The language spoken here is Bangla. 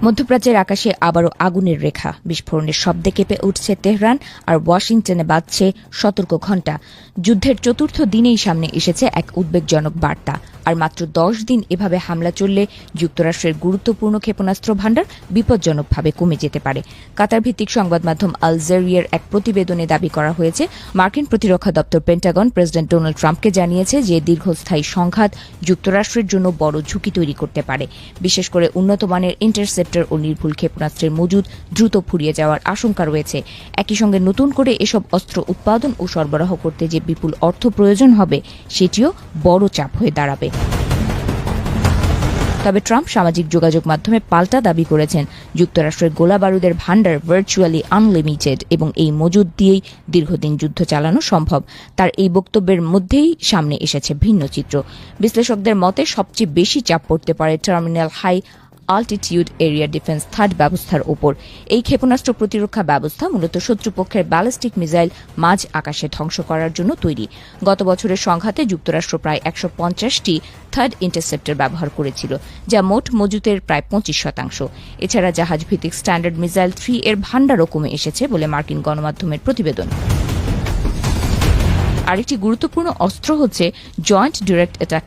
মধ্যপ্রাচ্যের আকাশে আবারও আগুনের রেখা, বিস্ফোরণের শব্দে কেঁপে উঠছে তেহরান, আর ওয়াশিংটনে বাজছে সতর্ক ঘণ্টা। যুদ্ধের চতুর্থ দিনেই সামনে এসেছে এক উদ্বেগজনক বার্তা। আর মাত্র 10 দিন এভাবে হামলা চললে যুক্তরাষ্ট্রের গুরুত্বপূর্ণ ক্ষেপণাস্ত্র ভাণ্ডার বিপজ্জনকভাবে কমে যেতে পারে। কাতার ভিত্তিক সংবাদ মাধ্যম আল জাজিরার এক প্রতিবেদনে দাবি করা হয়েছে, মার্কিন প্রতিরক্ষা দপ্তর পেন্টাগন প্রেসিডেন্ট ডোনাল্ড ট্রাম্পকে জানিয়েছে যে দীর্ঘস্থায়ী সংঘাত যুক্তরাষ্ট্রের জন্য বড় ঝুঁকি তৈরি করতে পারে। বিশেষ করে উন্নত মানের ইন্টারসেপ্টর ও নির্ভুল ক্ষেপণাস্ত্রের মজুদ দ্রুত ফুরিয়ে যাওয়ার আশঙ্কা রয়েছে। একই সঙ্গে নতুন করে এসব অস্ত্র উৎপাদন ও সরবরাহ করতে যে বিপুল অর্থ প্রয়োজন হবে, সেটিও বড় চাপ হয়ে দাঁড়াবে। তবে ট্রাম্প সামাজিক যোগাযোগ মাধ্যমে পাল্টা দাবি করেছেন, যুক্তরাষ্ট্রের গোলাবারুদের ভাণ্ডার ভার্চুয়ালি আনলিমিটেড এবং এই মজুদ দিয়েই দীর্ঘদিন যুদ্ধ চালানো সম্ভব। তার এই বক্তব্যের মধ্যেই সামনে এসেছে ভিন্ন চিত্র। বিশ্লেষকদের মতে সবচেয়ে বেশি চাপ পড়তে পারে terminal high altitude area defence third ব্যবস্থার ওপর। এই ক্ষেপণাস্ত্র প্রতিরক্ষা ব্যবস্থা মূলত শত্রুপক্ষের ব্যালিস্টিক মিসাইল মাঝ আকাশে ধ্বংস করার জন্য তৈরি। গত বছরের সংঘাতে যুক্তরাষ্ট্র প্রায় 150টি থার্ড ইন্টারসেপ্টর ব্যবহার করেছিল, যা মোট মজুতের প্রায় 25%। এছাড়া জাহাজ ভিত্তিক স্ট্যান্ডার্ড মিসাইল 3 এর ভাণ্ডারও কমে এসেছে বলে মার্কিন গণমাধ্যমের প্রতিবেদন। আরেকটি গুরুত্বপূর্ণ অস্ত্র হচ্ছে জয়েন্ট ডিরেক্ট অ্যাটাক